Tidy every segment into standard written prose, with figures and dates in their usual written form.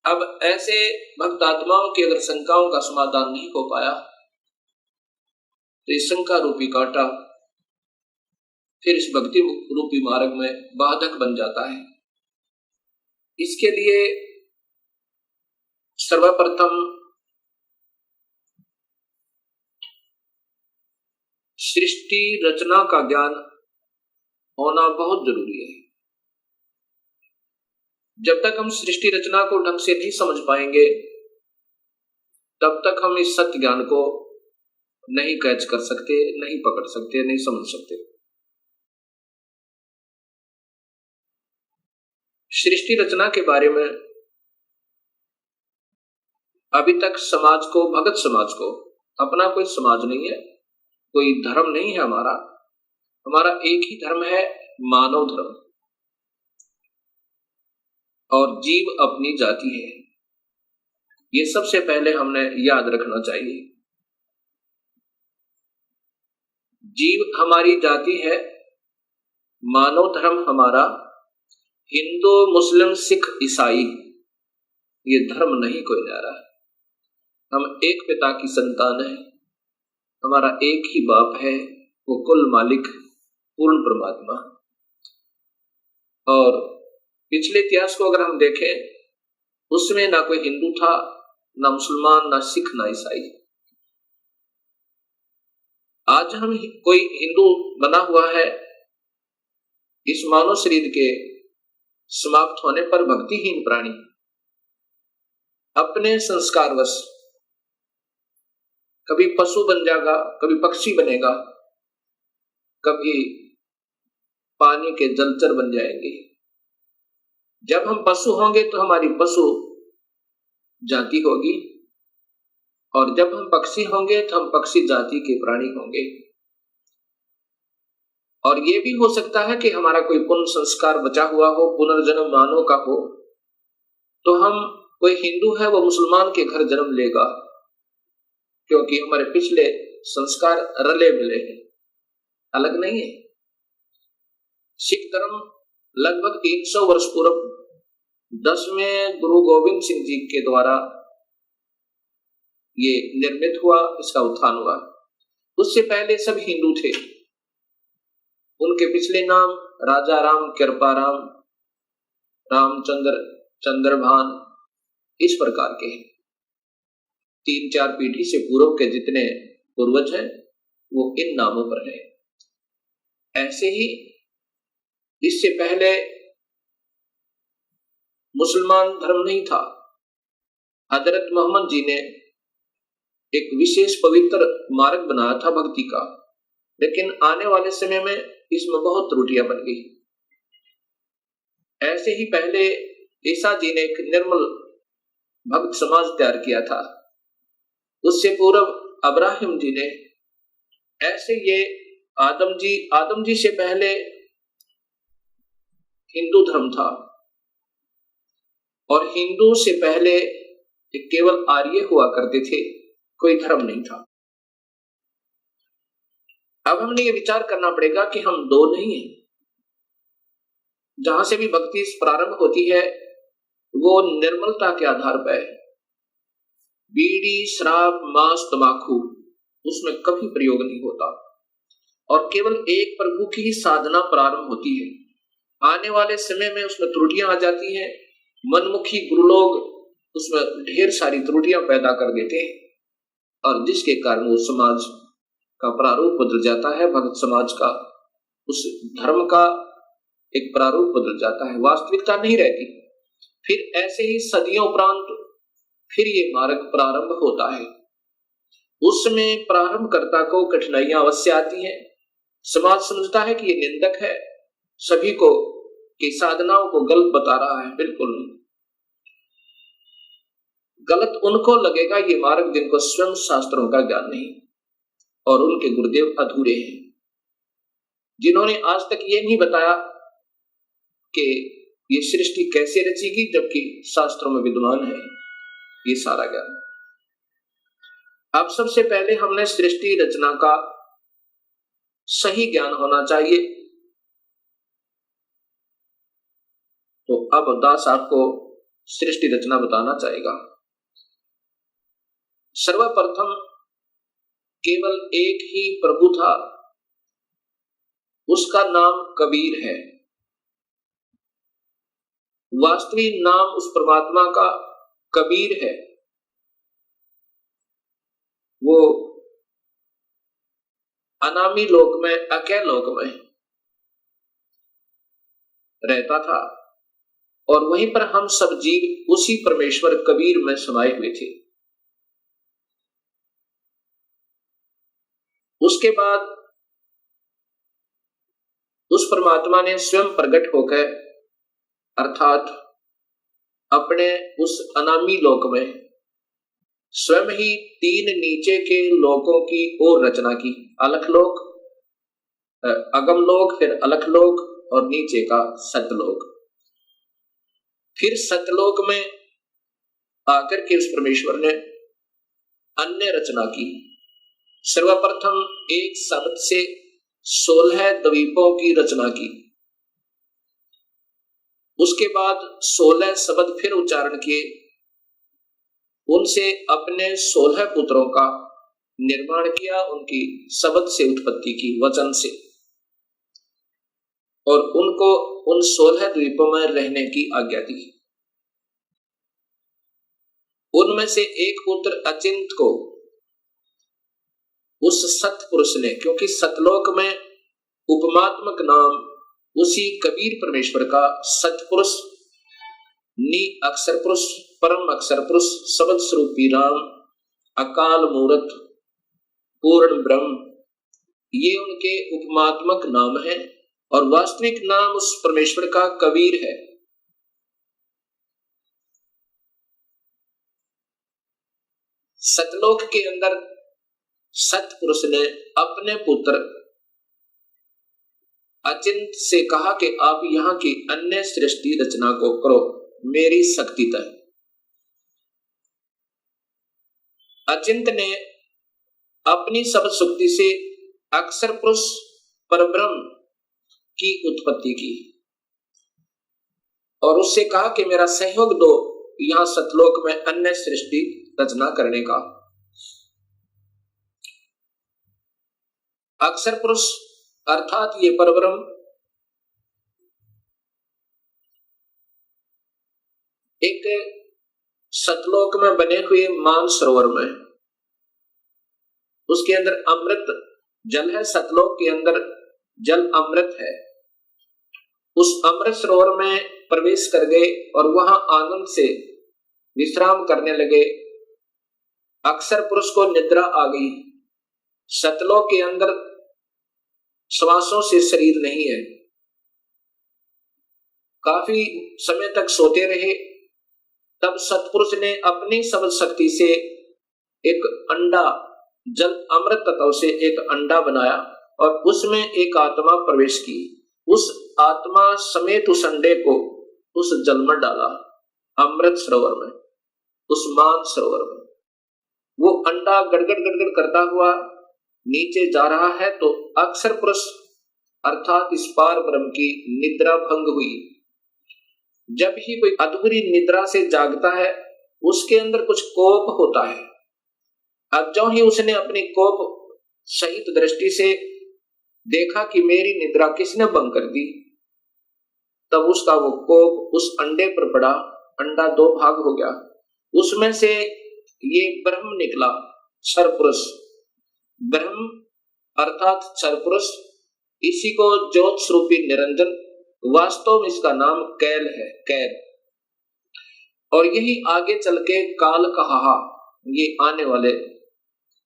अब ऐसे भक्त आत्माओं की अगर शंकाओं का समाधान नहीं हो पाया तो इस शंका रूपी कांटा फिर इस भक्ति रूपी मार्ग में बाधक बन जाता है। इसके लिए सर्वप्रथम सृष्टि रचना का ज्ञान होना बहुत जरूरी है। जब तक हम सृष्टि रचना को ढंग से नहीं समझ पाएंगे तब तक हम इस सत्य ज्ञान को नहीं कैच कर सकते, नहीं पकड़ सकते, नहीं समझ सकते। सृष्टि रचना के बारे में अभी तक समाज को, भगत समाज को, अपना कोई समाज नहीं है, कोई धर्म नहीं है हमारा एक ही धर्म है, मानव धर्म, और जीव अपनी जाति है। ये सबसे पहले हमने याद रखना चाहिए। जीव हमारी जाति है, मानव धर्म हमारा, हिंदू मुस्लिम सिख ईसाई ये धर्म नहीं कोई न्यारा। हम एक पिता की संतान है, हमारा एक ही बाप है, वो कुल मालिक पूर्ण परमात्मा। और पिछले इतिहास को अगर हम देखें उसमें ना कोई हिंदू था, ना मुसलमान, ना सिख, ना ईसाई। आज हम कोई हिंदू बना हुआ है, इस मानव शरीर के समाप्त होने पर भक्तिहीन प्राणी अपने संस्कारवश कभी पशु बन जाएगा, कभी पक्षी बनेगा, कभी पानी के जलचर बन जाएंगे। जब हम पशु होंगे तो हमारी पशु जाति होगी, और जब हम पक्षी होंगे तो हम पक्षी जाति के प्राणी होंगे। और ये भी हो सकता है कि हमारा कोई पुण्य संस्कार बचा हुआ हो, पुनर्जन्म मानव का हो, तो हम, कोई हिंदू है वो मुसलमान के घर जन्म लेगा, क्योंकि हमारे पिछले संस्कार रले मिले हैं, अलग नहीं है। सिख धर्म लगभग 300 वर्ष पूर्व 10वें गुरु गोविंद सिंह जी के द्वारा ये निर्मित हुआ, इसका उत्थान हुआ। उससे पहले सब हिंदू थे। उनके पिछले नाम राजा राम, कृपाराम, रामचंद्र, चंद्रभान, इस प्रकार के हैं। 3-4 पीढ़ी से पूर्व के जितने पूर्वज हैं वो इन नामों पर हैं। ऐसे ही इससे पहले मुसलमान धर्म नहीं था। हजरत मोहम्मद जी ने एक विशेष पवित्र मार्ग बनाया था भक्ति का, लेकिन आने वाले समय में इसमें बहुत त्रुटियां बन गई। ऐसे ही पहले ईसा जी ने एक निर्मल भक्त समाज तैयार किया था, उससे पूर्व अब्राहिम जी ने, ऐसे ये आदम जी से पहले हिंदू धर्म था, और हिंदू से पहले केवल आर्य हुआ करते थे, कोई धर्म नहीं था। अब हमने ये विचार करना पड़ेगा कि हम दो नहीं हैं। जहां से भी भक्ति प्रारंभ होती है वो निर्मलता के आधार पर है। बीड़ी, शराब, मांस, तंबाकू उसमें कभी प्रयोग नहीं होता, और केवल एक प्रभु की ही साधना प्रारंभ होती है। आने वाले समय में उसमें त्रुटियां आ जाती हैं। मनमुखी गुरु लोग उसमें ढेर सारी त्रुटियां पैदा कर देते हैं, और जिसके कारण वो समाज का प्रारूप बदल जाता है, भक्त समाज का, उस धर्म का एक प्रारूप बदल जाता है, वास्तविकता नहीं रहती। फिर ऐसे ही सदियों उपरांत फिर ये मार्ग प्रारंभ होता है। उसमें प्रारंभकर्ता को कठिनाइयां अवश्य आती हैं। समाज समझता है कि ये निंदक है, सभी को की साधनाओं को गलत बता रहा है। बिल्कुल नहीं, गलत उनको लगेगा ये मार्ग जिनको स्वयं शास्त्रों का ज्ञान नहीं, और उनके गुरुदेव अधूरे हैं, जिन्होंने आज तक ये नहीं बताया कि ये सृष्टि कैसे रचेगी, जबकि शास्त्रों में विद्वान है ये सारा ज्ञान। अब सबसे पहले हमने सृष्टि रचना का सही ज्ञान होना चाहिए। तो अब दास आपको सृष्टि रचना बताना चाहेगा। सर्वप्रथम केवल एक ही प्रभु था, उसका नाम कबीर है। वास्तविक नाम उस परमात्मा का कबीर है। वो अनामी लोक में, अकय लोक में रहता था और वहीं पर हम सब जीव उसी परमेश्वर कबीर में समाये हुए थे। उसके बाद उस परमात्मा ने स्वयं प्रकट होकर, अर्थात अपने उस अनामी लोक में स्वयं ही 3 नीचे के लोकों की ओर रचना की। अलख लोक, अगम लोक, फिर अलख लोक और नीचे का सतलोक। फिर सतलोक में आकर के उस परमेश्वर ने अन्य रचना की। सर्वप्रथम एक शब्द से 16 द्वीपों की रचना की। उसके बाद 16 शब्द फिर उच्चारण किए, उनसे अपने 16 पुत्रों का निर्माण किया, उनकी शब्द से उत्पत्ति की, वचन से, और उनको उन 16 द्वीपों में रहने की आज्ञा दी। उनमें से एक पुत्र अचिंत को उस सतपुरुष ने, क्योंकि सतलोक में उपमात्मक नाम उसी कबीर परमेश्वर का सतपुरुष, नि अक्षर पुरुष, परम अक्षर पुरुष, शब्द स्वरूपी राम, अकाल मूर्त, पूर्ण ब्रह्म, ये उनके उपमात्मक नाम है और वास्तविक नाम उस परमेश्वर का कबीर है। सतलोक के अंदर सतपुरुष ने अपने पुत्र अचिंत से कहा कि आप यहाँ की अन्य सृष्टि रचना को करो, मेरी शक्ति तय। अचिंत ने अपनी शब्द शक्ति से अक्षर पुरुष परब्रह्म की उत्पत्ति की और उससे कहा कि मेरा सहयोग दो यहां सतलोक में अन्य सृष्टि रचना करने का। अक्षर पुरुष अर्थात ये परब्रह्म एक सतलोक में बने हुए मान सरोवर में, उसके अंदर अमृत जल है। सतलोक के अंदर जल अमृत है। उस अमृत सरोवर में प्रवेश कर गए और वहां आनंद से विश्राम करने लगे। अक्षर पुरुष को निद्रा आ गई। सतलोक के अंदर श्वासों से शरीर नहीं है। काफी समय तक सोते रहे। तब सतपुरुष ने अपनी शब्द शक्ति से एक अंडा, जल अमृत तत्व से एक अंडा बनाया और उसमें एक आत्मा प्रवेश की। उस आत्मा समेत उस अंडे को उस जल में डाला, अमृत सरोवर में, उस मान सरोवर में। वो अंडा गड़गड़ गड़गड़ करता हुआ नीचे जा रहा है तो अक्षर पुरुष अर्थात इस पार ब्रह्म की निद्रा भंग हुई। जब ही कोई अधूरी निद्रा से जागता है उसके अंदर कुछ कोप होता है। अब जो ही उसने अपनी कोप सहित दृष्टि से देखा कि मेरी निद्रा किसने भंग कर दी, तब उसका वो कोप उस अंडे पर पड़ा। अंडा 2 भाग हो गया। उसमें से ये ब्रह्म निकला, क्षर पुरुष। ब्रह्म अर्थात क्षर पुरुष, इसी को ज्योत स्वरूपी निरंजन, वास्तव में इसका नाम कैल है, कैल। और यही आगे चल के काल कहा, ये आने वाले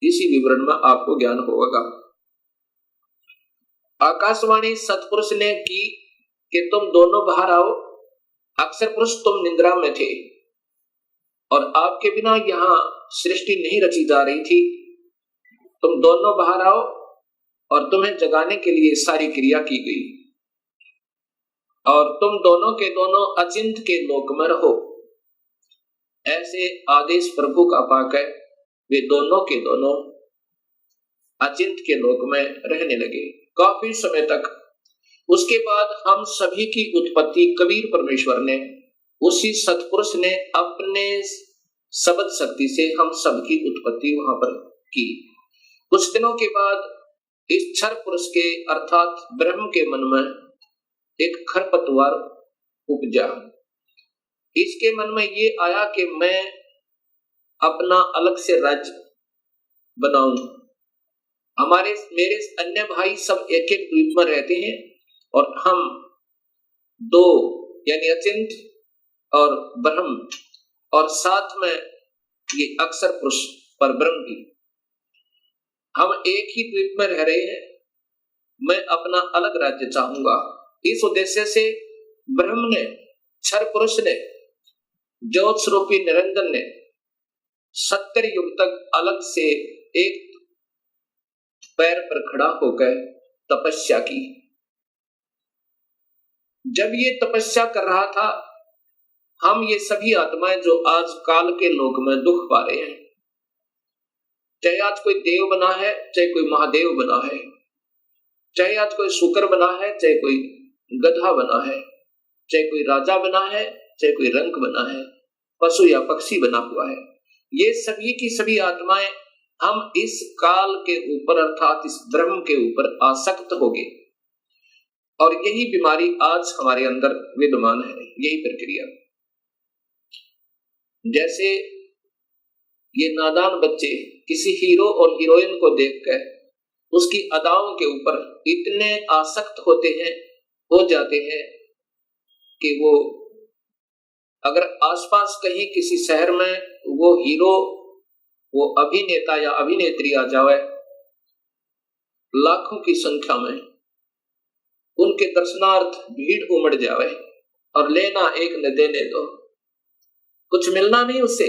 इसी विवरण में आपको ज्ञान होगा। आकाशवाणी सतपुरुष ने की कि तुम दोनों बाहर आओ। अक्षर पुरुष तुम निद्रा में थे और आपके बिना यहाँ सृष्टि नहीं रची जा रही थी। तुम दोनों बाहर आओ और तुम्हें जगाने के लिए सारी क्रिया की गई और तुम दोनों के दोनों अचिंत के लोक में रहो। ऐसे आदेश प्रभु का पाकर वे दोनों के दोनों अचिंत के लोक में रहने लगे काफी समय तक। उसके बाद हम सभी की उत्पत्ति कबीर परमेश्वर ने उसी सतपुरुष ने अपने शब्द शक्ति से हम सबकी उत्पत्ति वहां पर की। कुछ दिनों के बाद इस क्षर पुरुष के अर्थात ब्रह्म के मन में एक खरपतवार उपजा। इसके मन में ये आया कि मैं अपना अलग से राज्य बनाऊं। मेरे अन्य भाई सब एक एक द्वीप में रहते हैं और हम दो यानी अचिंत और ब्रह्म और साथ में ये अक्षर पुरुष पर ब्रह्म भी, हम एक ही द्वीप में रह रहे हैं। मैं अपना अलग राज्य चाहूंगा। इस उद्देश्य से ब्रह्म ने, क्षर पुरुष ने, ज्योत स्वरूपी निरंजन ने 70 युग तक अलग से एक पैर पर खड़ा होकर तपस्या की। जब ये तपस्या कर रहा था, हम ये सभी आत्माएं जो आज काल के लोक में दुख पा रहे हैं, चाहे आज कोई देव बना है, चाहे कोई महादेव बना है, चाहे आज कोई शुकर बना है, चाहे कोई गधा बना है, चाहे कोई राजा बना है, चाहे कोई रंक बना है, पशु या पक्षी बना हुआ है, ये सभी की सभी आत्माएं हम इस काल के ऊपर अर्थात इस ब्रह्म के ऊपर आसक्त हो गए। और यही बीमारी आज हमारे अंदर विद्यमान है, यही प्रक्रिया। जैसे ये नादान बच्चे किसी हीरो और हीरोइन को देखकर उसकी अदाओं के ऊपर इतने आसक्त हो जाते हैं कि वो अगर आसपास कहीं किसी शहर में वो हीरो, वो अभिनेता या अभिनेत्री आ जाए, लाखों की संख्या में उनके दर्शनार्थ भीड़ उमड़ जाए और लेना एक न देने दो, कुछ मिलना नहीं उससे।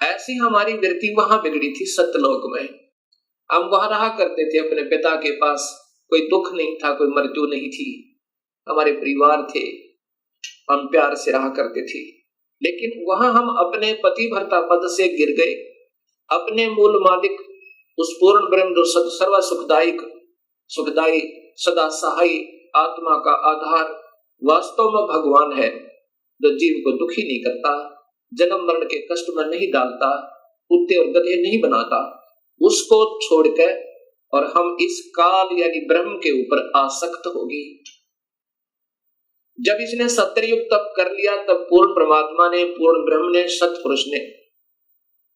ऐसी हमारी वृत्ति वहां बिगड़ी थी सत्यलोक में। हम वहां रहा करते थे अपने पिता के पास, कोई दुख नहीं था, कोई मृत्यु नहीं थी, हमारे परिवार थे, हम प्यार से रहा करते थे। लेकिन वहां हम अपने पतिभर्ता पद से गिर गए। अपने मूल मालिक उस पूर्ण ब्रह्म जो सर्व सुखदायी सदा सहाय आत्मा का आधार वास्तव में भगवान है, जो जीव को दुखी नहीं करता, जन्म मरण के कष्ट में नहीं डालता, कुत्ते और गधे नहीं बनाता, उसको छोड़कर और हम इस काल यानी ब्रह्म के ऊपर आसक्त हो गए। जब इसने 70 युग तप कर लिया, तब पूर्ण परमात्मा ने, पूर्ण ब्रह्म ने, सतपुरुष ने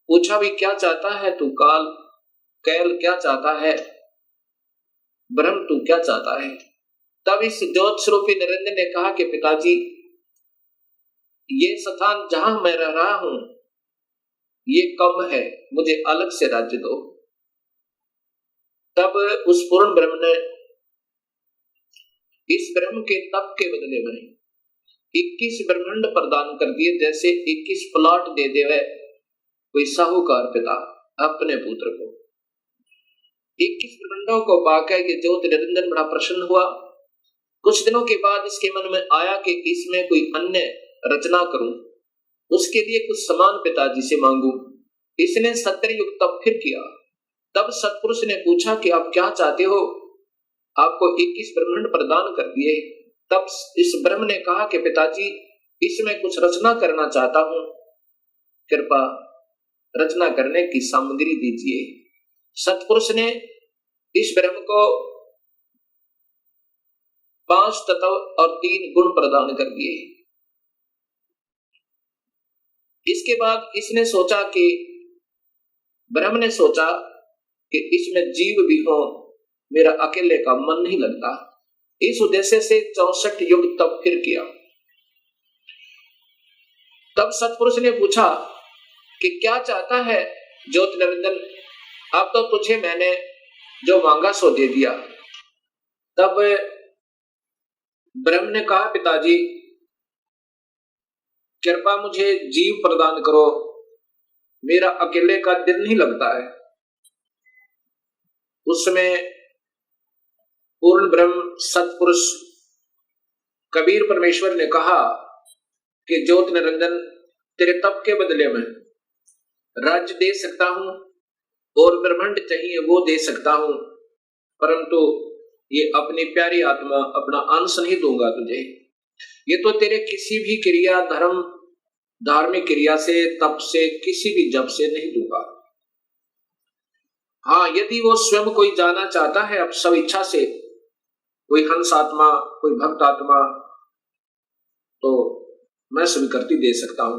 पूछा भी क्या चाहता है तू? कैल क्या चाहता है? ब्रह्म तू क्या चाहता है? तब इस ज्योत स्वरूपी निरंजन ने कहा कि पिताजी, ये स्थान जहां मैं रह रहा हूं ये कम है, मुझे अलग से राज्य दो। तब उस पूर्ण ब्रह्म ने इस ब्रह्म के तप के बदले में 21 ब्रह्मांड प्रदान कर दिए, जैसे 21 प्लॉट दे देवे कोई साहूकार पिता अपने पुत्र को। 21 ब्रह्मांडों को पाकर ये ज्योत निरंजन बड़ा प्रसन्न हुआ। कुछ दिनों के बाद इसके मन में आया कि इसमें कोई अन्य रचना करूं, उसके लिए कुछ सामान पिताजी से मांगू। इसने 70 युग तप फिर किया। तब सतपुरुष ने पूछा कि आप क्या चाहते हो? आपको 21 ब्रह्मांड प्रदान कर दिए। तब इस ब्रह्म ने कहा कि पिताजी, इसमें कुछ रचना करना चाहता हूं, कृपा रचना करने की सामग्री दीजिए। सतपुरुष ने इस ब्रह्म को 5 तत्व और 3 गुण प्रदान कर दिए। इसके बाद इसने सोचा कि ब्रह्म ने सोचा कि इसमें जीव भी हो, मेरा अकेले का मन नहीं लगता। इस उद्देश्य से 64 युग तप फिर किया। तब सतपुरुष ने पूछा कि क्या चाहता है ज्योत निरंजन? अब तो तुझे मैंने जो मांगा सो दे दिया। तब ब्रह्म ने कहा, पिताजी कृपा मुझे जीव प्रदान करो, मेरा अकेले का दिल नहीं लगता है। उसमें पूर्ण ब्रह्म सतपुरुष कबीर परमेश्वर ने कहा कि ज्योत निरंजन, तेरे तप के बदले में राज्य दे सकता हूं और ब्रह्मांड चाहिए वो दे सकता हूं, परंतु ये अपनी प्यारी आत्मा, अपना अंश नहीं दूंगा तुझे। ये तो तेरे किसी भी क्रिया, धर्म, धार्मिक क्रिया से, तप से, किसी भी जप से नहीं दूंगा। हाँ, यदि वो स्वयं कोई जाना चाहता है अब सब इच्छा से, कोई हंस आत्मा, कोई भक्त आत्मा, तो मैं स्वीकृति दे सकता हूं,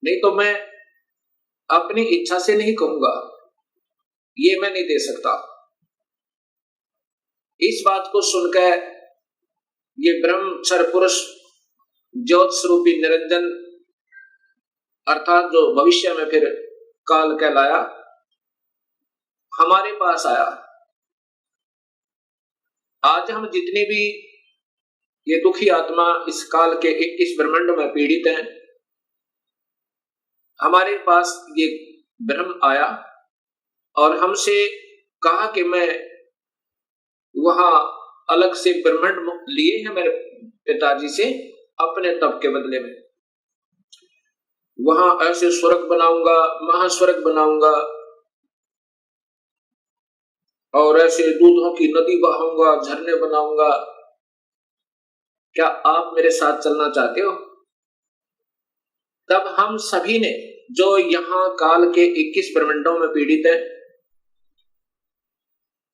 नहीं तो मैं अपनी इच्छा से नहीं कहूंगा, ये मैं नहीं दे सकता। इस बात को सुनकर ये ब्रह्मचर्य पुरुष ज्योत स्वरूपी निरंजन, अर्थात जो भविष्य में फिर काल कहलाया, हमारे पास आया। आज हम जितने भी ये दुखी आत्मा इस काल के 21 ब्रह्मांड में पीड़ित हैं, हमारे पास ये ब्रह्म आया और हमसे कहा कि मैं वहां अलग से ब्रह्मांड लिए हैं मेरे पिताजी से अपने तप के बदले में, वहां ऐसे स्वर्ग बनाऊंगा, महास्वर्ग बनाऊंगा और ऐसे दूधों की नदी बहाऊंगा, झरने बनाऊंगा। क्या आप मेरे साथ चलना चाहते हो? तब हम सभी ने, जो यहां काल के 21 ब्रह्मांडों में पीड़ित हैं,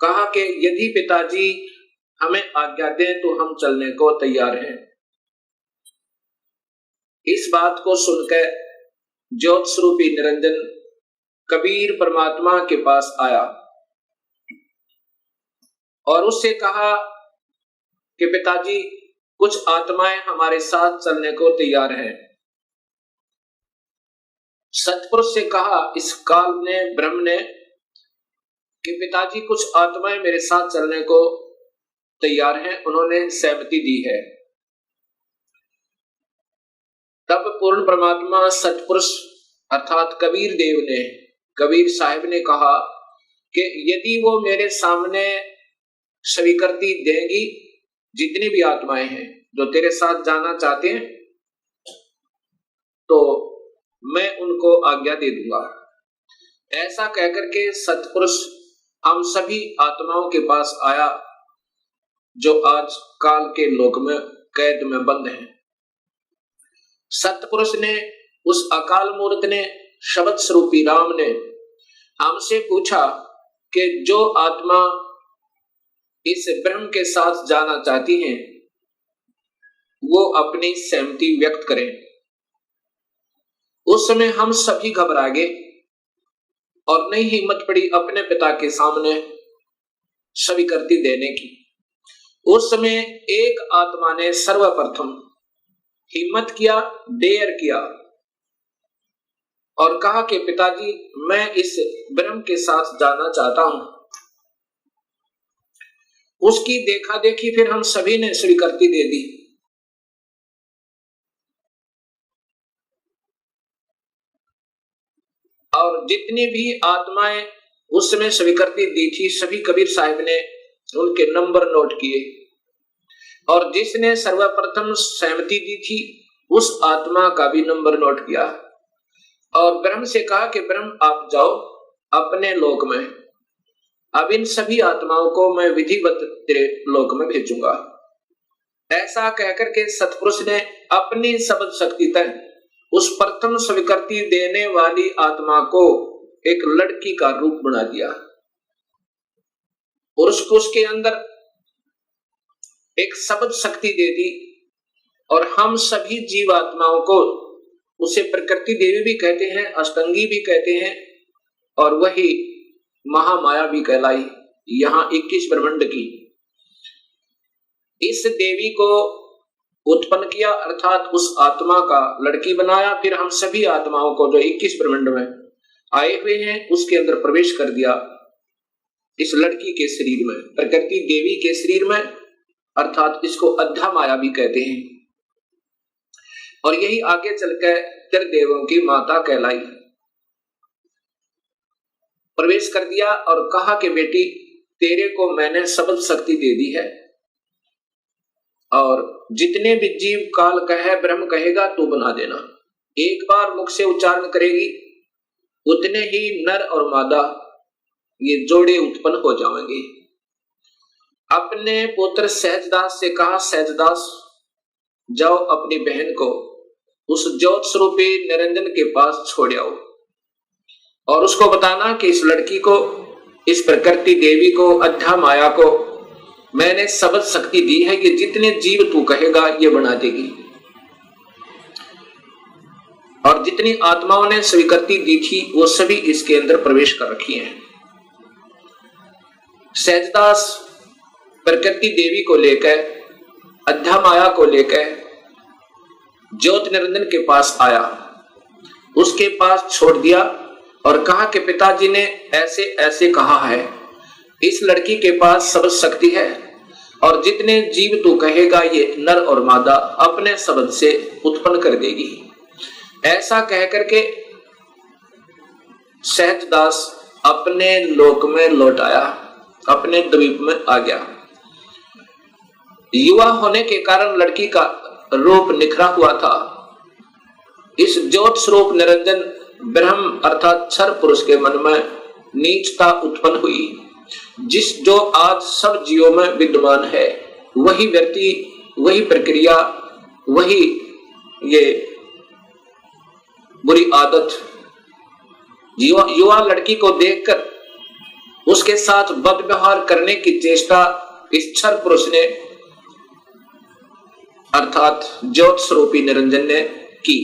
कहा कि यदि पिताजी हमें आज्ञा दें तो हम चलने को तैयार हैं। इस बात को सुनकर ज्योत स्वरूपी निरंजन कबीर परमात्मा के पास आया और उससे कहा कि पिताजी कुछ आत्माएं हमारे साथ चलने को तैयार हैं। सतपुरुष से कहा इस काल ने, ब्रह्म ने, कि पिताजी कुछ आत्माएं मेरे साथ चलने को तैयार हैं, उन्होंने सहमति दी है। तब पूर्ण परमात्मा सतपुरुष अर्थात कबीर देव ने, कबीर साहिब ने कहा कि यदि वो मेरे सामने स्वीकृति देंगी, जितनी भी आत्माएं हैं जो तेरे साथ जाना चाहते हैं, तो मैं उनको आज्ञा दे दूंगा। ऐसा कहकर के सतपुरुष हम सभी आत्माओं के पास आया जो आज काल के लोक में कैद में बंद हैं। सतपुरुष ने, उस अकाल मूर्त ने, शब्द स्वरूपी राम ने हमसे पूछा कि जो आत्मा इस ब्रह्म के साथ जाना चाहती हैं, वो अपनी सहमति व्यक्त करें। उस समय हम सभी घबरा गए और नहीं हिम्मत पड़ी अपने पिता के सामने स्वीकृति देने की। उस समय एक आत्मा ने सर्वप्रथम हिम्मत किया, डेयर किया और कहा कि पिताजी मैं इस ब्रह्म के साथ जाना चाहता हूं। उसकी देखा देखी फिर हम सभी ने स्वीकृति दे दी। और जितनी भी आत्माएं उस समय स्वीकृति दी थी, सभी कबीर साहिब ने उनके नंबर नोट किए और जिसने सर्वप्रथम सहमति दी थी उस आत्मा का भी नंबर नोट किया और ब्रह्म से कहा कि ब्रह्म आप जाओ अपने लोक में, अब इन सभी आत्माओं को मैं विधिवत तेरे लोक में भेजूंगा। ऐसा कहकर के सतपुरुष ने अपनी शब्द शक्ति तक उस प्रथम स्वीकृति देने वाली आत्मा को एक लड़की का रूप बना दिया और उसके अंदर एक शब्द शक्ति दे दी और हम सभी जीवात्माओं को, उसे प्रकृति देवी भी कहते हैं, अष्टंगी भी कहते हैं और वही महामाया भी कहलाई, यहां 21 ब्रह्मांड की। इस देवी को उत्पन्न किया अर्थात उस आत्मा का लड़की बनाया। फिर हम सभी आत्माओं को जो 21 ब्रह्मांड में आए हुए हैं उसके अंदर प्रवेश कर दिया, इस लड़की के शरीर में, प्रकृति देवी के शरीर में, अर्थात इसको अद्धा माया भी कहते हैं। और यही आगे चलकर त्रिदेवों की माता कहलाई। प्रवेश कर दिया और कहा कि बेटी तेरे को मैंने शब्द शक्ति दे दी है और जितने भी जीव काल कहे ब्रह्म कहेगा तू बना देना। एक बार मुख से उच्चारण करेगी उतने ही नर और मादा ये जोड़े उत्पन्न हो जाएंगे। अपने पुत्र सहजदास से कहा सहजदास जाओ अपनी बहन को उस ज्योत स्वरूपी निरंजन के पास छोड़ आओ और उसको बताना कि इस लड़की को, इस प्रकृति देवी को, अध्या माया को मैंने सबद शक्ति दी है, ये जितने जीव तू कहेगा ये बना देगी। और जितनी आत्माओं ने स्वीकृति दी थी वो सभी इसके अंदर प्रवेश कर रखी हैं। सहजदास प्रकृति देवी को लेकर, अध्या माया को लेकर ज्योत निरंजन के पास आया, उसके पास छोड़ दिया और कहा कि पिताजी ने ऐसे ऐसे कहा है, इस लड़की के पास शब्द शक्ति है और जितने जीव तू कहेगा ये नर और मादा अपने शब्द से उत्पन्न कर देगी। ऐसा कह करके सहजदास अपने लोक में लौट आया, अपने द्वीप में आ गया। युवा होने के कारण लड़की का रूप निखरा हुआ था। इस ज्योत स्वरूप निरंजन ब्रह्म अर्थात क्षर पुरुष के मन में नीचता उत्पन्न हुई। जो आज सब जीवों में विद्यमान है, वही व्यक्ति, वही प्रक्रिया, वही ये बुरी आदत युवा लड़की को देखकर उसके साथ बद व्यवहार करने की चेष्टा इस क्षर पुरुष ने अर्थात ज्योत स्वरूपी निरंजन ने की।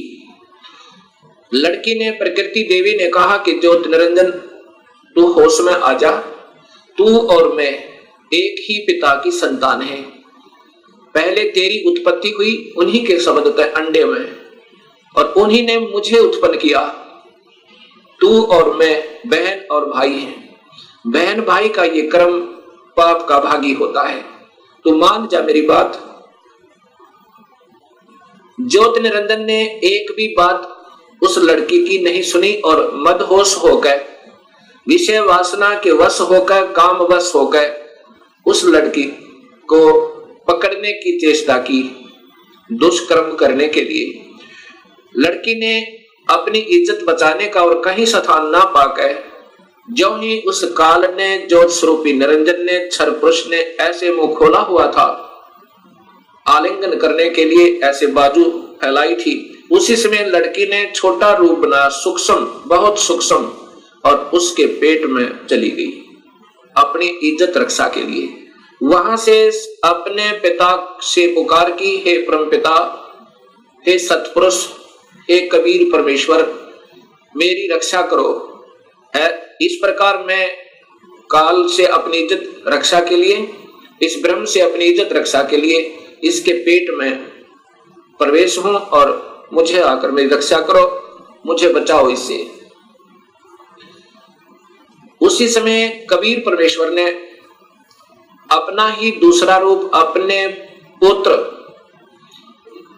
लड़की ने, प्रकृति देवी ने कहा कि ज्योत निरंजन तू होश में आ जा, तू और मैं एक ही पिता की संतान है। पहले तेरी उत्पत्ति हुई उन्हीं के शब्द के अंडे में और उन्हीं ने मुझे उत्पन्न किया। तू और मैं बहन और भाई हैं। बहन भाई का ये क्रम पाप का भागी होता है। तू मान जा मेरी बात। ज्योत निरंजन ने एक भी बात उस लड़की की नहीं सुनी और मदहोश होकर, विषय वासना के वश होकर, काम वश होकर उस लड़की को पकड़ने की चेष्टा की, दुष्कर्म करने के लिए। लड़की ने अपनी इज्जत बचाने का और कहीं स्थान ना पाकर, जो ही उस काल ने, ज्योत स्वरूपी निरंजन ने, क्षर पुरुष ने ऐसे मुंह खोला हुआ था आलिंगन करने के लिए, ऐसे बाजू फैलाई थी, उसी समय लड़की ने छोटा रूप बनाया, सूक्ष्म, बहुत सूक्ष्म, और उसके पेट में चली गई अपनी इज्जत रक्षा के लिए। वहां से अपने पिता से पुकार की, हे परम पिता, हे सतपुरुष, हे कबीर परमेश्वर, मेरी रक्षा करो। इस प्रकार मैं काल से अपनी इज्जत रक्षा के लिए, इस ब्रह्म से अपनी इज्जत रक्षा के लिए इसके पेट में प्रवेश हूं और मुझे आकर मेरी रक्षा करो, मुझे बचाओ इससे। उसी समय कबीर परमेश्वर ने अपना ही दूसरा रूप अपने पुत्र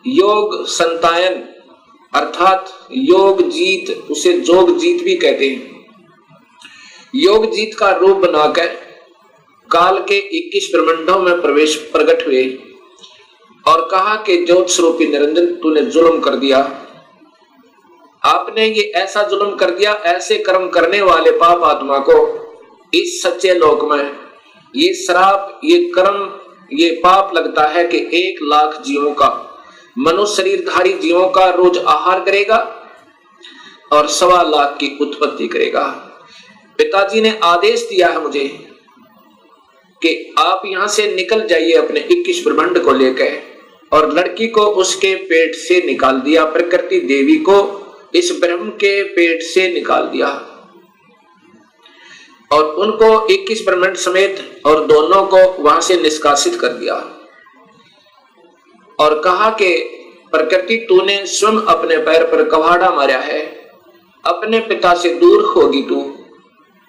योग संतायन अर्थात योग जीत, उसे जोग जीत भी कहते हैं, योग जीत का रूप बनाकर काल के 21 ब्रह्मांडों में प्रकट हुए और कहा कि ज्योत स्वरूपी निरंजन, तूने जुल्म कर दिया, आपने ये ऐसा जुल्म कर दिया, ऐसे कर्म करने वाले पाप आत्मा को इस सच्चे लोक में ये श्राप, ये कर्म, ये पाप लगता है कि 1 लाख जीवों का, मनुष्य शरीरधारी जीवों का रोज आहार करेगा और 1.25 लाख की उत्पत्ति करेगा। पिताजी ने आदेश दिया है मुझे कि आप यहां से निकल जाइए अपने 21 ब्रह्मांड को लेकर, और लड़की को उसके पेट से निकाल दिया, प्रकृति देवी को इस ब्रह्म के पेट से निकाल दिया और उनको 21 ब्रह्मांड समेत और दोनों को वहां से निष्कासित कर दिया और कहा कि प्रकृति, तूने स्वयं अपने पैर पर कवाड़ा मारा है, अपने पिता से दूर होगी तू,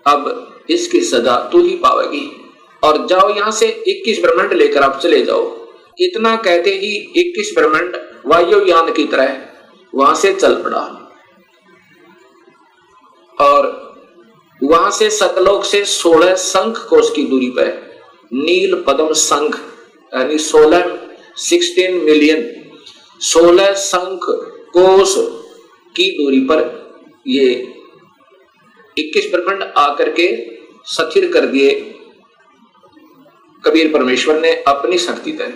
अब इसकी सजा तू ही पावेगी और जाओ यहां से 21 ब्रह्मांड लेकर आप चले जाओ। इतना कहते ही 21 ब्रह्मांड वायुयान की तरह वहां से चल पड़ा और वहां से सतलोक से 16 शंख कोश की दूरी पर नील पद्म शंख यानी 16 मिलियन 16 शंख कोश की दूरी पर ये 21 ब्रह्मांड आकर के स्थिर कर दिए कबीर परमेश्वर ने अपनी शक्ति तय।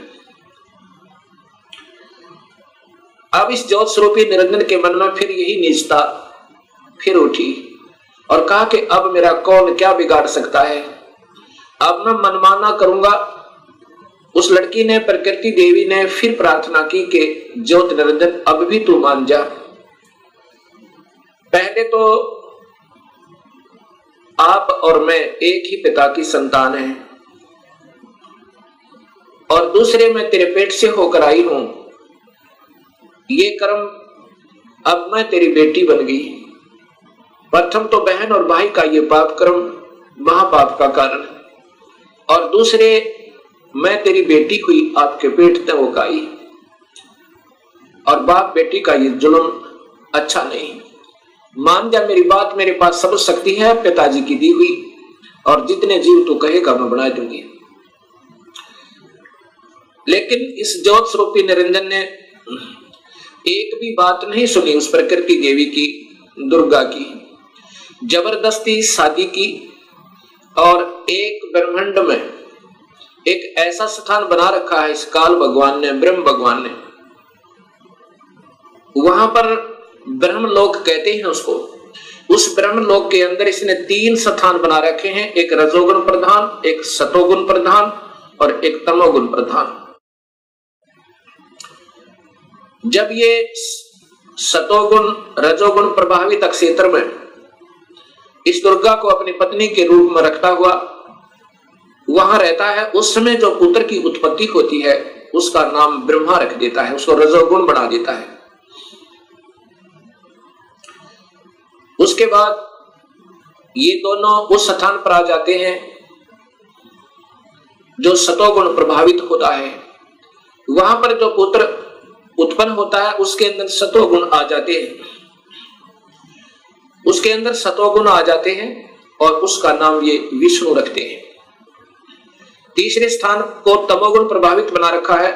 अब इस ज्योत स्वरूपी निरंजन के मन में फिर यही नीचता फिर उठी और कहा कि अब मेरा कौन क्या बिगाड़ सकता है, अब मैं मनमाना करूंगा। उस लड़की ने, प्रकृति देवी ने फिर प्रार्थना की कि ज्योत निरंजन अब भी तू मान जा। पहले तो आप और मैं एक ही पिता की संतान हैं, और दूसरे मैं तेरे पेट से होकर आई हूं। ये कर्म, अब मैं तेरी बेटी बन गई। प्रथम तो बहन और भाई का ये पाप कर्म महापाप का कारण, और दूसरे मैं तेरी बेटी हुई आपके पेट में होकर आई, और बाप बेटी का ये जुल्म अच्छा नहीं। मान जा मेरी बात, मेरे पास सब शक्ति है पिताजी की दी हुई, और जितने जीव तू कहेगा मैं बना दूंगी। लेकिन इस ज्योत स्वरूपी निरंजन ने एक भी बात नहीं सुनी उस प्रकृति देवी की, दुर्गा की। जबरदस्ती शादी की और एक ब्रह्मांड में एक ऐसा स्थान बना रखा है इस काल भगवान ने, ब्रह्म भगवान ने। वहां पर ब्रह्मलोक कहते हैं उसको। उस ब्रह्मलोक के अंदर इसने 3 स्थान बना रखे हैं, एक रजोगुण प्रधान, एक सतोगुण प्रधान और एक तमोगुण प्रधान। जब ये सतोगुण रजोगुण प्रभावित क्षेत्र में इस दुर्गा को अपनी पत्नी के रूप में रखता हुआ वहां रहता है, उस समय जो पुत्र की उत्पत्ति होती है उसका नाम ब्रह्मा रख देता है, उसको रजोगुण बना देता है। उसके बाद ये दोनों उस स्थान पर आ जाते हैं जो सतोगुण प्रभावित होता है। वहां पर जो पुत्र उत्पन्न होता है उसके अंदर सतोगुण आ जाते हैं, उसके अंदर सतोगुण आ जाते हैं और उसका नाम ये विष्णु रखते हैं। तीसरे स्थान को तमोगुण प्रभावित बना रखा है,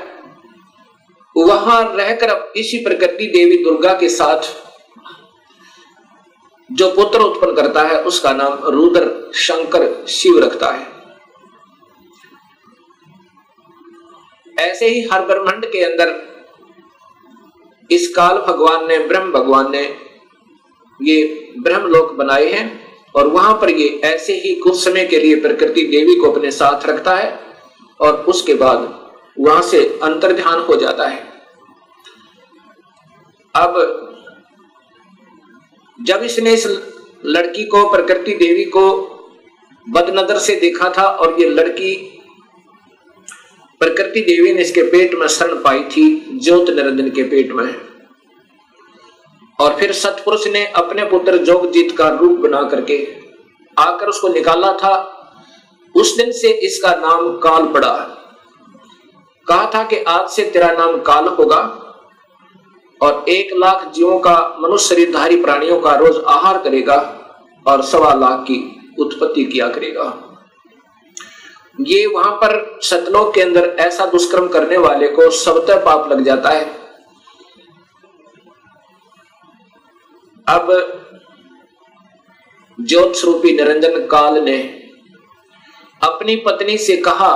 वहां रहकर अब इसी प्रकृति देवी दुर्गा के साथ जो पुत्र उत्पन्न करता है उसका नाम रुद्र शंकर शिव रखता है। ऐसे ही हर ब्रह्मांड के अंदर इस काल भगवान ने, ब्रह्म भगवान ने ये ब्रह्मलोक बनाए हैं, और वहां पर ये ऐसे ही कुछ समय के लिए प्रकृति देवी को अपने साथ रखता है और उसके बाद वहां से अंतर्ध्यान हो जाता है। अब जब इसने इस लड़की को, प्रकृति देवी को बदनजर से देखा था, और ये लड़की प्रकृति देवी ने इसके पेट में शरण पाई थी, ज्योत निरंजन के पेट में, और फिर सतपुरुष ने अपने पुत्र जोगजीत का रूप बना करके आकर उसको निकाला था। उस दिन से इसका नाम काल पड़ा। कहा था कि आज से तेरा नाम काल होगा, और 1 लाख जीवों का, मनुष्य शरीरधारी प्राणियों का रोज आहार करेगा और 1.25 लाख की उत्पत्ति किया करेगा। ये वहां पर सतलोक के अंदर ऐसा दुष्कर्म करने वाले को स्वतः पाप लग जाता है। अब ज्योत स्वरूपी निरंजन काल ने अपनी पत्नी से कहा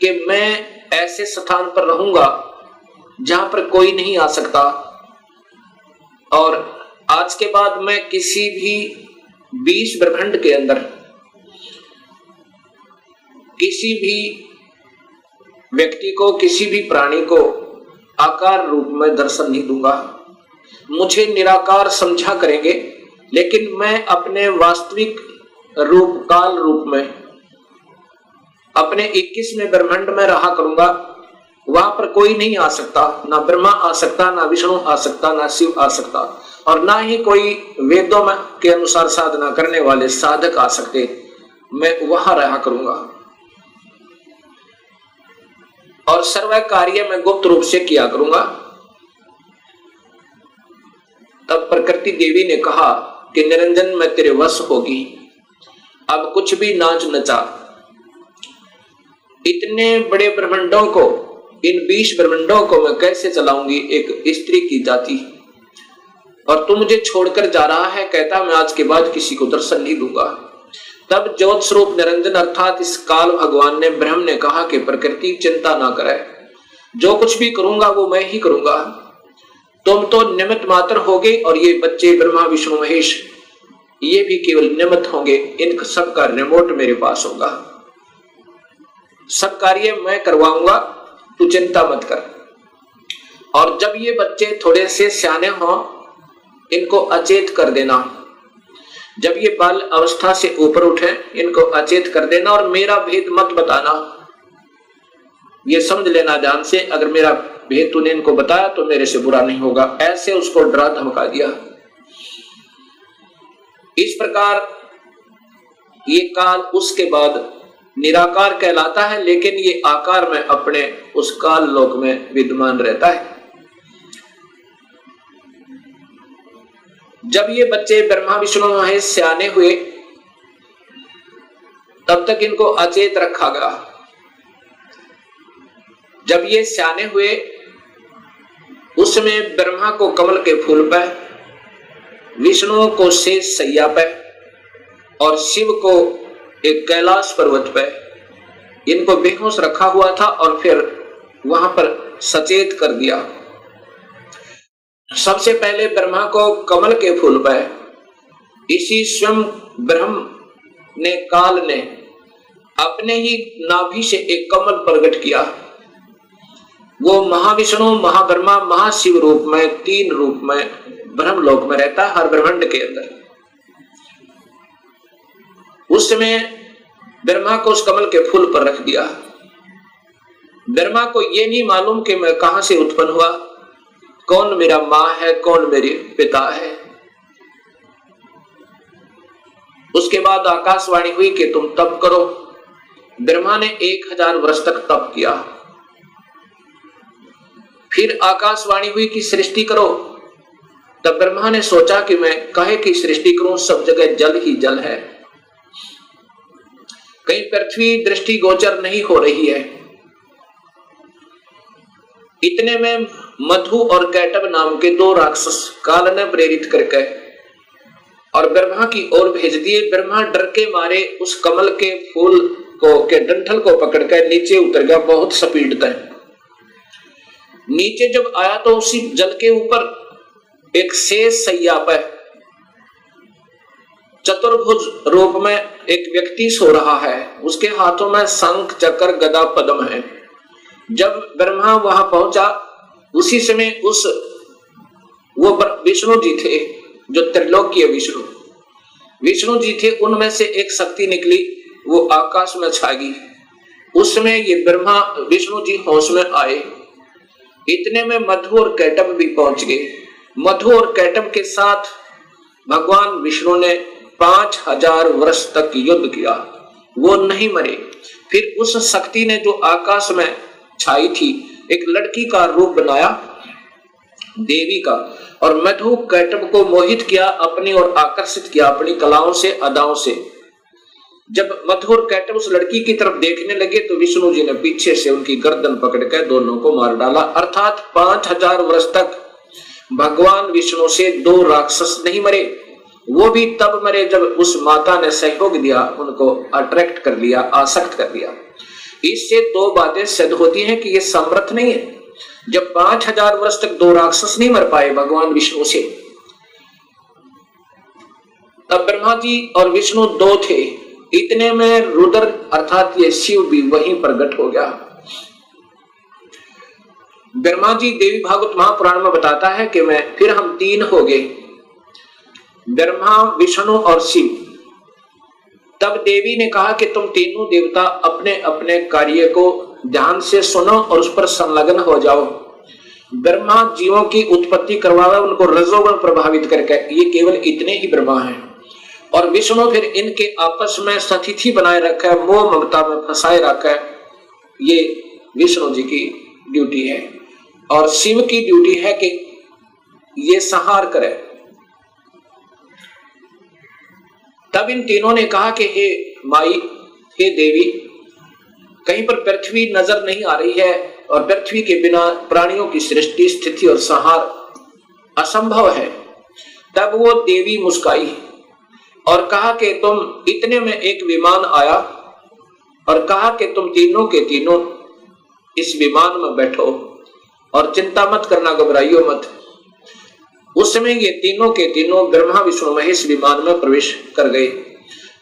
कि मैं ऐसे स्थान पर रहूंगा जहां पर कोई नहीं आ सकता, और आज के बाद मैं किसी भी 20 ब्रह्मांड के अंदर किसी भी व्यक्ति को, किसी भी प्राणी को आकार रूप में दर्शन नहीं दूंगा। मुझे निराकार समझा करेंगे, लेकिन मैं अपने वास्तविक रूप, काल रूप में अपने 21वें ब्रह्मांड में रहा करूंगा। वहां पर कोई नहीं आ सकता, ना ब्रह्मा आ सकता, ना विष्णु आ सकता, ना शिव आ सकता, और ना ही कोई वेदों में के अनुसार साधना करने वाले साधक आ सकते। मैं वहां रहा करूंगा और सर्व कार्य मैं गुप्त रूप से किया करूंगा। तब प्रकृति देवी ने कहा कि निरंजन मैं तेरे वश होगी, अब कुछ भी नाच नचा। इतने बड़े ब्रह्मांडों को, इन 20 ब्रह्मांडों को मैं कैसे चलाऊंगी एक स्त्री की जाति, और तू मुझे छोड़कर जा रहा है, कहता मैं आज के बाद किसी को दर्शन नहीं दूंगा। तब ज्योत स्वरूप निरंजन अर्थात इस काल भगवान ने, ब्रह्म ने कहा कि प्रकृति चिंता ना करे, जो कुछ भी करूंगा वो मैं ही करूंगा। तुम तो निमित्त मात्र होगे और ये बच्चे ब्रह्मा विष्णु महेश ये भी केवल निमित्त होंगे। इन सबका रिमोट मेरे पास होगा, सब कार्य मैं करवाऊंगा, तू चिंता मत कर। और जब ये बच्चे थोड़े से सियाने हों इनको अचेत कर देना, जब ये बाल अवस्था से ऊपर उठे इनको अचेत कर देना और मेरा भेद मत बताना, ये समझ लेना ध्यान से, अगर मेरा भेद तूने इनको बताया तो मेरे से बुरा नहीं होगा। ऐसे उसको डरा धमका दिया। इस प्रकार ये काल उसके बाद निराकार कहलाता है, लेकिन ये आकार में अपने उस काल लोक में विद्यमान रहता है। जब ये बच्चे ब्रह्मा विष्णु महेश सियाने हुए तब तक इनको अचेत रखा गया। जब ये सियाने हुए उसमें ब्रह्मा को कमल के फूल पे, विष्णु को शेष सैया पे और शिव को एक कैलाश पर्वत पे इनको बेहोश रखा हुआ था और फिर वहां पर सचेत कर दिया। सबसे पहले ब्रह्मा को कमल के फूल पे इसी स्वयं ब्रह्म ने काल ने अपने ही नाभि से एक कमल प्रकट किया। वो महाविष्णु महाब्रह्मा महाशिव रूप में, तीन रूप में ब्रह्मलोक में रहता है हर ब्रह्मांड के अंदर। उस समय ब्रह्मा को उस कमल के फूल पर रख दिया। ब्रह्मा को ये नहीं मालूम कि मैं कहां से उत्पन्न हुआ, कौन मेरा मां है, कौन मेरे पिता है। उसके बाद आकाशवाणी हुई कि तुम तप करो। ब्रह्मा ने 1000 वर्ष तक तप किया। फिर आकाशवाणी हुई कि सृष्टि करो। तब ब्रह्मा ने सोचा कि मैं काहे की सृष्टि करूं, सब जगह जल ही जल है, कहीं पृथ्वी दृष्टि गोचर नहीं हो रही है। इतने में मधु और कैटब नाम के 2 राक्षस काल ने प्रेरित करके और ब्रह्मा की ओर भेज दिए। ब्रह्मा डर के मारे उस कमल के फूल को के डंठल को पकड़कर नीचे उतर गया बहुत स्पीड तक। नीचे जब आया तो उसी जल के ऊपर एक शेष सैया पर चतुर्भुज रूप में एक व्यक्ति सो रहा है। उसके हाथों में शंख चक्र गदा पद्म है। जब ब्रह्मा वहां पहुंचा उसी समय वो विष्णु जी थे जो त्रिलोकीय विष्णु जी थे, उनमें से एक शक्ति निकली, वो आकाश में छा गई। उस समय ये ब्रह्मा विष्णु जी होश में आए। इतने में मधु और कैटब भी पहुंच गए। मधु और कैटब के साथ भगवान विष्णु ने 5000 वर्ष तक युद्ध किया, वो नहीं मरे। फिर उस शक्ति ने जो आकाश में छाई थी एक लड़की का रूप बनाया, देवी का, और मधु कैटब को मोहित किया, अपनी ओर आकर्षित किया अपनी कलाओं से, अदाओं से। जब मधु और कैटब उस लड़की की तरफ देखने लगे तो विष्णु जी ने पीछे से उनकी गर्दन पकड़कर दोनों को मार डाला। अर्थात 5000 वर्ष तक भगवान विष्णु से 2 राक्षस नहीं मरे। वो भी तब मरे जब उस माता ने सहयोग दिया, उनको अट्रैक्ट कर लिया, आसक्त कर लिया। इससे 2 बातें सिद्ध होती हैं कि ये समर्थ नहीं है। जब 5000 वर्ष तक 2 राक्षस नहीं मर पाए भगवान विष्णु से, तब ब्रह्मा जी और विष्णु 2 थे। इतने में रुद्र अर्थात ये शिव भी वहीं प्रकट हो गया। ब्रह्मा जी देवी भागवत महापुराण में बताता है कि फिर हम 3 हो गए, ब्रह्मा विष्णु और शिव। तब देवी ने कहा कि तुम तीनों देवता अपने अपने कार्य को ध्यान से सुनो और उस पर संलग्न हो जाओ। ब्रह्मा जीवों की उत्पत्ति करवावे, उनको रजोगुण प्रभावित करके, ये केवल इतने ही ब्रह्मा हैं। और विष्णु फिर इनके आपस में सतिथि बनाए रखा है, मोह ममता में फंसाए रखा है। ये विष्णु जी की ड्यूटी है। और शिव की ड्यूटी है कि ये संहार करे। तब इन तीनों ने कहा कि हे माई, हे देवी, कहीं पर पृथ्वी नजर नहीं आ रही है और पृथ्वी के बिना प्राणियों की सृष्टि स्थिति और संहार असंभव है। तब वो देवी मुस्काई और कहा कि तुम, इतने में एक विमान आया और कहा कि तुम तीनों के तीनों इस विमान में बैठो और चिंता मत करना, घबराइयो मत। उस समय ये तीनों के तीनों ब्रह्मा विष्णु महेश विमान में प्रवेश कर गए।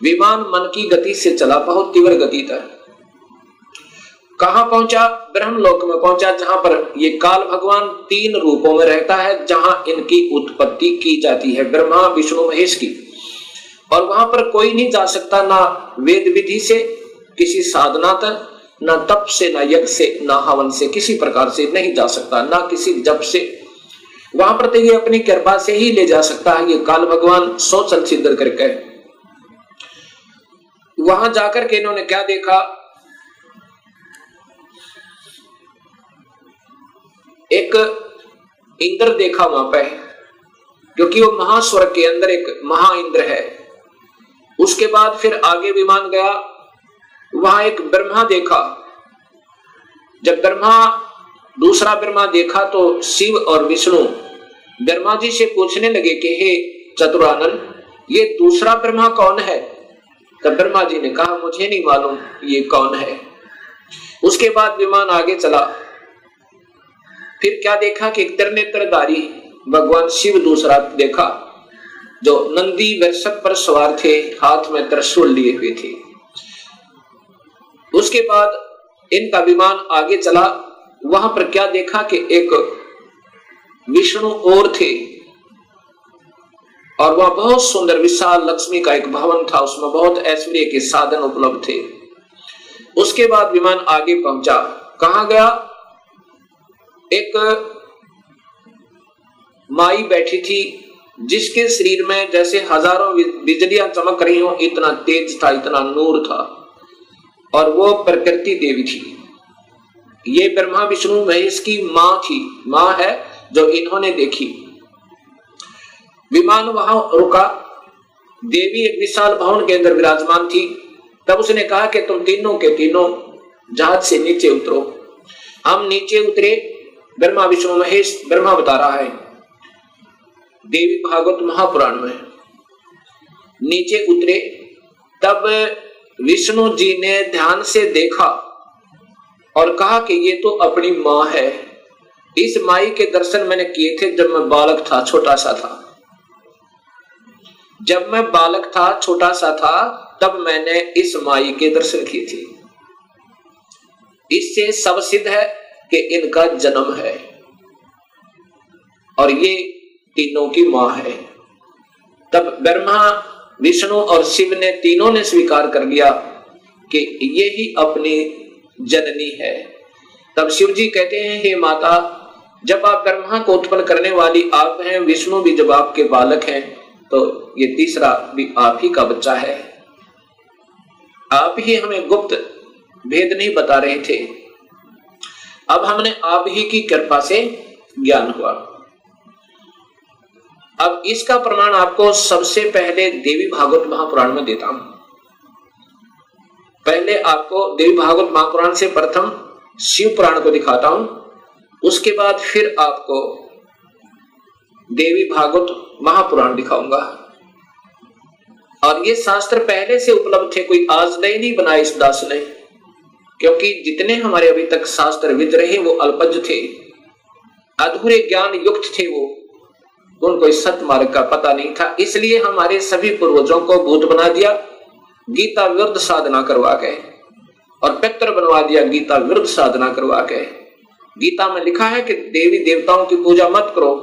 विमान मन की गति से चला, बहुत तीव्र गति था। कहां पहुंचा? ब्रह्मलोक में पहुंचा, जहां पर ये काल भगवान 3 रूपों में रहता है, जहां इनकी उत्पत्ति की जाती है, ब्रह्मा विष्णु महेश की। और वहां पर कोई नहीं जा सकता, ना वेद विधि से, किसी साधना तक, ना तप से, ना यज्ञ से, ना हवन से, किसी प्रकार से नहीं जा सकता, ना किसी जप से। वहां पर तो ये अपनी कृपा से ही ले जा सकता है, ये काल भगवान सोचल सिद्ध करके। वहां जाकर के इन्होंने क्या देखा? एक इंद्र देखा वहां पे, क्योंकि वो महास्वर्ग के अंदर एक महा इंद्र है। उसके बाद फिर आगे विमान गया, वहां एक ब्रह्मा देखा। जब दूसरा ब्रह्मा देखा तो शिव और विष्णु ब्रह्मा जी से पूछने लगे कि हे चतुरानन, ये दूसरा ब्रह्मा कौन है? तब ब्रह्मा जी ने कहा, मुझे नहीं मालूम ये कौन है। उसके बाद विमान आगे चला। फिर क्या देखा कि एक त्रिनेत्रधारी भगवान शिव दूसरा देखा, जो नंदी वृषभ पर सवार थे, हाथ में त्रिशूल लिए हुए थे। उसके बाद इनका विमान आगे चला। वहां पर क्या देखा कि एक विष्णु और थे, और वह बहुत सुंदर विशाल लक्ष्मी का एक भवन था, उसमें बहुत ऐश्वर्य के साधन उपलब्ध थे। उसके बाद विमान आगे पहुंचा। कहां गया? एक माई बैठी थी, जिसके शरीर में जैसे हजारों बिजलियां चमक रही हो, इतना तेज था, इतना नूर था, और वो प्रकृति देवी थी। ये ब्रह्मा विष्णु महेश की मां थी, मां है जो इन्होंने देखी। विमान वहां रुका। देवी एक विशाल भवन के अंदर विराजमान थी। तब उसने कहा कि तुम तीनों के तीनों जहाज से नीचे उतरो। हम नीचे उतरे। ब्रह्मा विष्णु महेश, ब्रह्मा बता रहा है देवी भागवत महापुराण में, नीचे उतरे। तब विष्णु जी ने ध्यान से देखा और कहा कि ये तो अपनी मां है। इस माई के दर्शन मैंने किए थे जब मैं बालक था, छोटा सा था। जब मैं बालक था, छोटा सा था, तब मैंने इस माई के दर्शन किए थे। इससे सब सिद्ध है कि इनका जन्म है और ये तीनों की मां है। तब ब्रह्मा विष्णु और शिव ने तीनों ने स्वीकार कर लिया कि ये ही अपनी जननी है। तब शिव जी कहते हैं, हे माता, जब आप ब्रह्मा को उत्पन्न करने वाली आप हैं, विष्णु भी जब आपके बालक हैं, तो ये तीसरा भी आप ही का बच्चा है। आप ही हमें गुप्त भेद नहीं बता रहे थे, अब हमने आप ही की कृपा से ज्ञान हुआ। अब इसका प्रमाण आपको सबसे पहले देवी भागवत महापुराण में देता हूं। पहले आपको देवी भागवत महापुराण से प्रथम शिव पुराण को दिखाता हूं, उसके बाद फिर आपको देवी भागवत महापुराण दिखाऊंगा। और ये शास्त्र पहले से उपलब्ध थे, कोई आज नए नहीं बनाए इस दास ने, क्योंकि जितने हमारे अभी तक शास्त्र विद रहे वो अल्पज्ञ थे, अधूरे ज्ञान युक्त थे, वो उनको इस सत्य मार्ग का पता नहीं था। इसलिए हमारे सभी पूर्वजों को भूत बना दिया, गीता विरुद्ध साधना करवा के, और पितर बनवा दिया गीता विरुद्ध साधना करवा के। गीता में लिखा है कि देवी देवताओं की पूजा मत करो,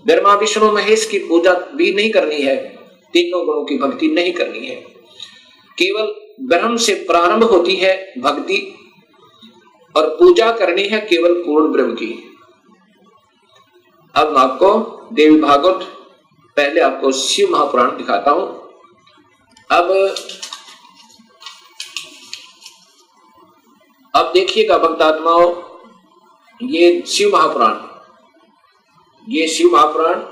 ब्रह्मा विष्णु महेश की पूजा भी नहीं करनी है, तीनों गुणों की भक्ति नहीं करनी है, केवल ब्रह्म से प्रारंभ होती है भक्ति, और पूजा करनी है केवल पूर्ण ब्रह्म की। अब मैं आपको देवी भागवत, पहले आपको शिव महापुराण दिखाता हूं। अब देखिएगा भक्तात्माओं, ये शिव महापुराण, ये शिव महापुराण,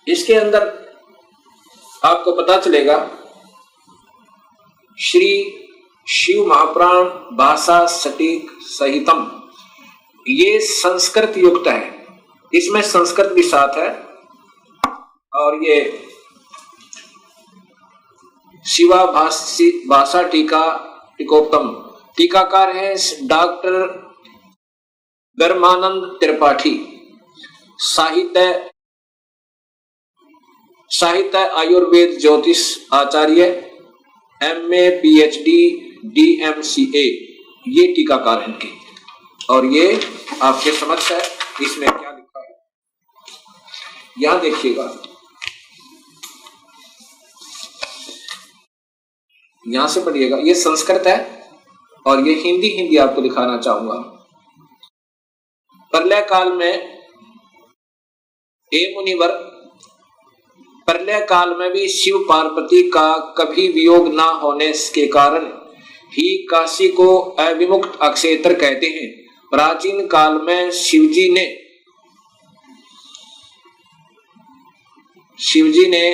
इसके अंदर आपको पता चलेगा श्री शिव महापुराण भाषा सटीक सहितम, ये संस्कृत युक्त है, इसमें संस्कृत भी साथ है। और ये शिवा भाषा टीका टीकोत्तम, टीकाकार है डॉक्टर धर्मानंद त्रिपाठी, साहित्य आयुर्वेद ज्योतिष आचार्य, MA PhD DMCA, ये टीकाकार हैं इनके। और ये आपके समक्ष है, इसमें क्या लिखा है यहां देखिएगा, यहां से पढ़िएगा। ये संस्कृत है और ये हिंदी आपको दिखाना चाहूंगा। प्रलय काल में मुनिवर, प्रलय काल में भी शिव पार्वती का कभी वियोग ना होने के कारण ही काशी को अविमुक्त अक्षेत्र कहते हैं। प्राचीन काल में शिवजी ने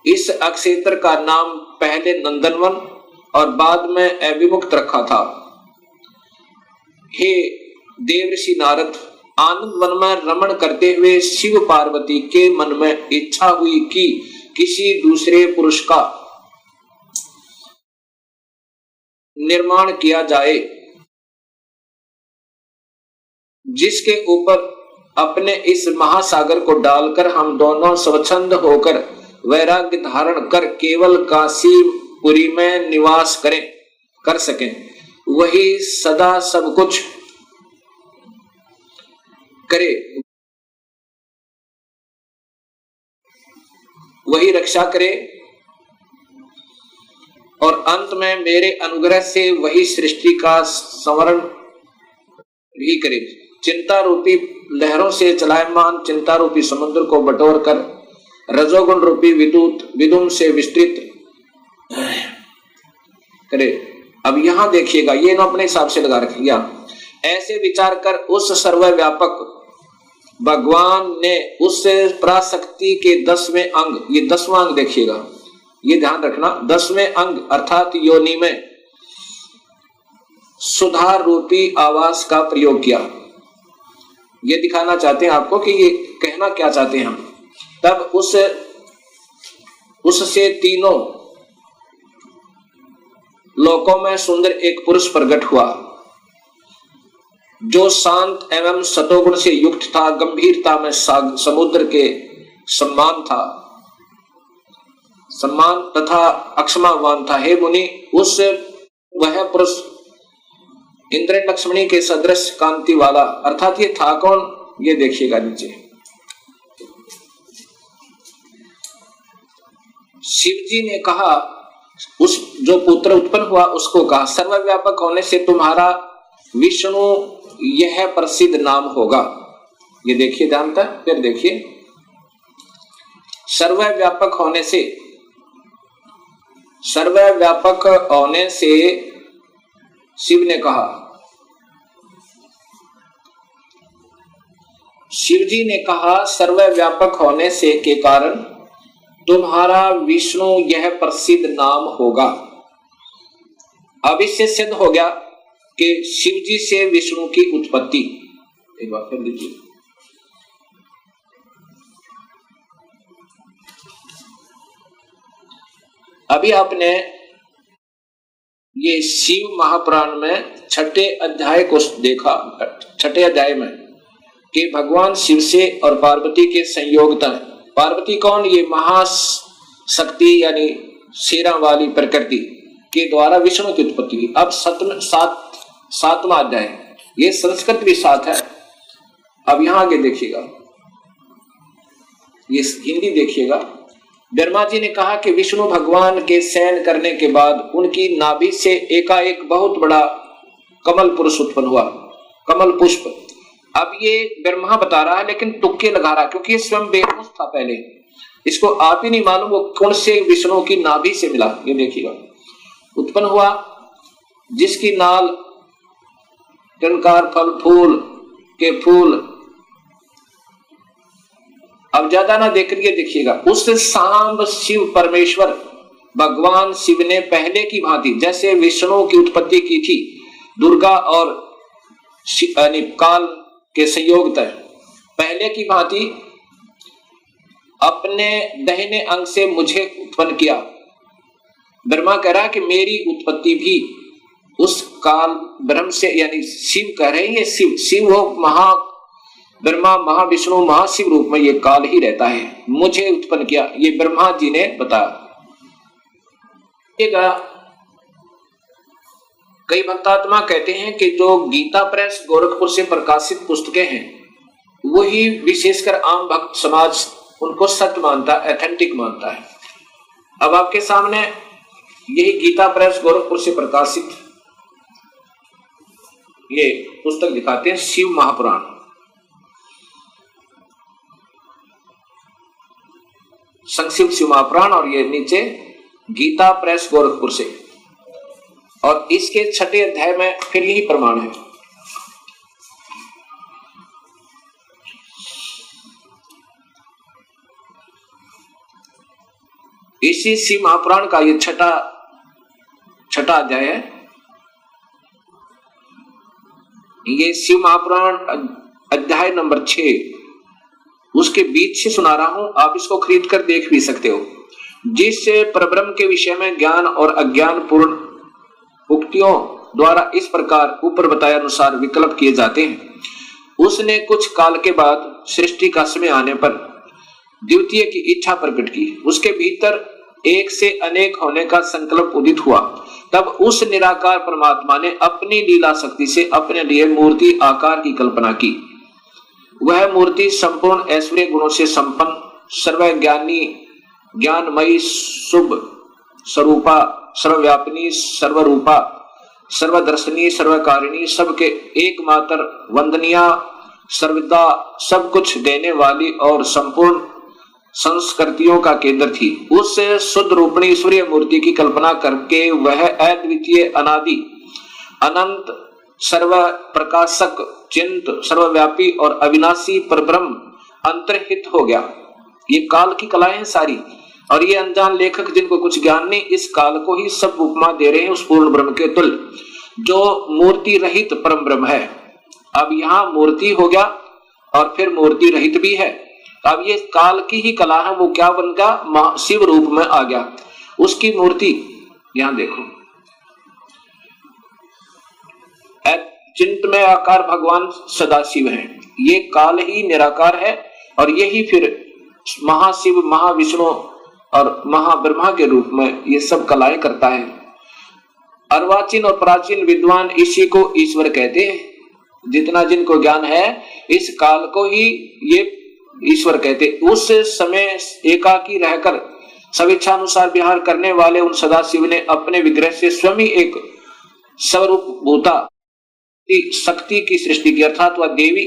इस अक्षेत्र का नाम पहले नंदनवन और बाद में अविमुक्त रखा था। हे देवर्षि नारद, आनंद वन में रमण करते हुए शिव पार्वती के मन में इच्छा हुई कि किसी दूसरे पुरुष का निर्माण किया जाए, जिसके ऊपर अपने इस महासागर को डालकर हम दोनों स्वच्छंद होकर वैराग्य धारण कर केवल काशीपुरी में निवास कर सकें। वही सदा सब कुछ करे, वही रक्षा करे और अंत में मेरे अनुग्रह से वही सृष्टि का संवरण भी करे। चिंता रूपी लहरों से चलायमान चिंता रूपी समुद्र को बटोर कर रजोगुण रूपी विदुम से विस्तृत करे। अब यहां देखिएगा, ये ना अपने हिसाब से लगा रखिएगा। ऐसे विचार कर उस सर्वव्यापक भगवान ने उस पराशक्ति के 10वें अंग, ये 10वां अंग देखिएगा, ये ध्यान रखना, 10वें अंग अर्थात योनि में सुधार रूपी आवास का प्रयोग किया। ये दिखाना चाहते हैं आपको कि ये कहना क्या चाहते हैं हम। तब उससे तीनों लोकों में सुंदर एक पुरुष प्रकट हुआ, जो शांत एवं सतोगुण से युक्त था, गंभीरता में समुद्र के सम्मान तथा अक्षमावान था। हे मुनि, वह पुरुष इंद्र लक्ष्मणी के सदृश कांति वाला, अर्थात ये था कौन, ये देखिएगा नीचे। शिव जी ने कहा, उस जो पुत्र उत्पन्न हुआ उसको कहा, सर्वव्यापक होने से तुम्हारा विष्णु यह प्रसिद्ध नाम होगा। ये देखिए ध्यान था, फिर देखिए, सर्वव्यापक होने से शिव ने कहा, शिव जी ने कहा सर्वव्यापक होने से के कारण तुम्हारा विष्णु यह प्रसिद्ध नाम होगा। अब इससे सिद्ध हो गया कि शिव जी से विष्णु की उत्पत्ति। एक बार फिर लीजिए, अभी आपने ये शिव महापुराण में 6ठे अध्याय को देखा। 6ठे अध्याय में कि भगवान शिव से और पार्वती के संयोगता। पार्वती कौन, ये महाशक्ति यानी शेरा वाली प्रकृति के द्वारा विष्णु की उत्पत्ति हुई। अब 7वां अध्याय, ये संस्कृत भी 7 है। अब यहां आगे देखिएगा, ये हिंदी देखिएगा। ब्रह्मा जी ने कहा कि विष्णु भगवान के शयन करने के बाद उनकी नाभि से एकाएक बहुत बड़ा कमल पुरुष उत्पन्न हुआ, कमल पुष्प। अब ये ब्रह्मा बता रहा है लेकिन तुक्के लगा रहा, क्योंकि ये स्वयं बेहोश था पहले, इसको आप ही नहीं मालूम वो कौन से विष्णु की नाभि से मिला। ये देखिएगा, उत्पन्न हुआ जिसकी नाल टंकार फल फूल के फूल। अब ज्यादा ना देख करके देखिएगा, उस सांब शिव परमेश्वर भगवान शिव ने पहले की भांति जैसे विष्णु की उत्पत्ति की थी, दुर्गा और काल के संयोग तय, पहले की भांति अपने दाहिने अंग से मुझे उत्पन्न किया। ब्रह्मा कह रहा कि मेरी उत्पत्ति भी उस काल ब्रह्म से, यानी शिव कह रहे हैं, ये शिव हो, महा ब्रह्मा महाविष्णु महाशिव रूप में ये काल ही रहता है, मुझे उत्पन्न किया, ये ब्रह्मा जी ने बताया। कई भक्तात्मा कहते हैं कि जो गीता प्रेस गोरखपुर से प्रकाशित पुस्तकें हैं वही विशेषकर आम भक्त समाज उनको सत्य मानता है, एथेंटिक मानता है। अब आपके सामने यही गीता प्रेस गोरखपुर से प्रकाशित ये पुस्तक दिखाते हैं, शिव महापुराण। संक्षिप्त शिव महापुराण, और ये नीचे गीता प्रेस गोरखपुर से, और इसके 6ठे अध्याय में फिर यही प्रमाण है। इसी शिव महापुराण का ये छठा अध्याय है। ये शिव महापुराण अध्याय नंबर 6, उसके बीच से सुना रहा हूं, आप इसको खरीद कर देख भी सकते हो। जिससे परब्रह्म के विषय में ज्ञान और अज्ञान पूर्ण उक्तियों द्वारा इस प्रकार ऊपर बताए अनुसार विकल्प किए जाते हैं, उसने कुछ काल के बाद सृष्टि का समय आने पर द्वितीय की इच्छा प्रकट की। उसके भीतर एक से अनेक होने का संकल्प उदित हुआ। तब उस निराकार परमात्मा ने अपनी लीला शक्ति से अपने लिए मूर्ति आकार की कल्पना की। वह मूर्ति संपूर्ण ऐश्वर्य गुणों से संपन्न, सर्वज्ञानी, ज्ञानमयी, शुभ स्वरूपा, सर्वव्यापिनी, सर्वरूपा, सर्वदर्शनी, सर्वकारिणी, सबके एकमात्र वंदनिया, सर्वदा सब कुछ देने वाली और संपूर्ण संस्कृतियों का केंद्र थी। उस शुद्ध रूपणी ईश्वरीय मूर्ति की कल्पना करके वह अद्वितीय, अनादि, अनंत, सर्व प्रकाशक, चिंत, सर्वव्यापी और अविनाशी परब्रह्म अंतर्हित हो गया। ये काल की कलाएं हैं सारी, और ये अनजान लेखक जिनको कुछ ज्ञान नहीं, इस काल को ही सब उपमा दे रहे हैं उस पूर्ण ब्रह्म के तुल्य, जो मूर्ति रहित परम ब्रह्म है। अब यहाँ मूर्ति हो गया और फिर मूर्ति रहित भी है। अब ये काल की ही कला है, वो क्या बन गया, शिव रूप में आ गया। उसकी मूर्ति यहां देखो, चिंतमय आकार भगवान सदाशिव है। ये काल ही निराकार है, और यही फिर महाशिव, महाविष्णु और महाब्रह्मा के रूप में ये सब कलाएं करता है। अर्वाचीन और प्राचीन विद्वान इसी को ईश्वर कहते हैं। जितना जिनको ज्ञान है, इस काल को ही ये ईश्वर कहते। उस समय एकाकी रहकर स्वेच्छानुसार विहार करने वाले उन सदाशिव ने अपने विग्रह से स्वयं एक स्वरूप भूता शक्ति की सृष्टि की, अर्थात वह देवी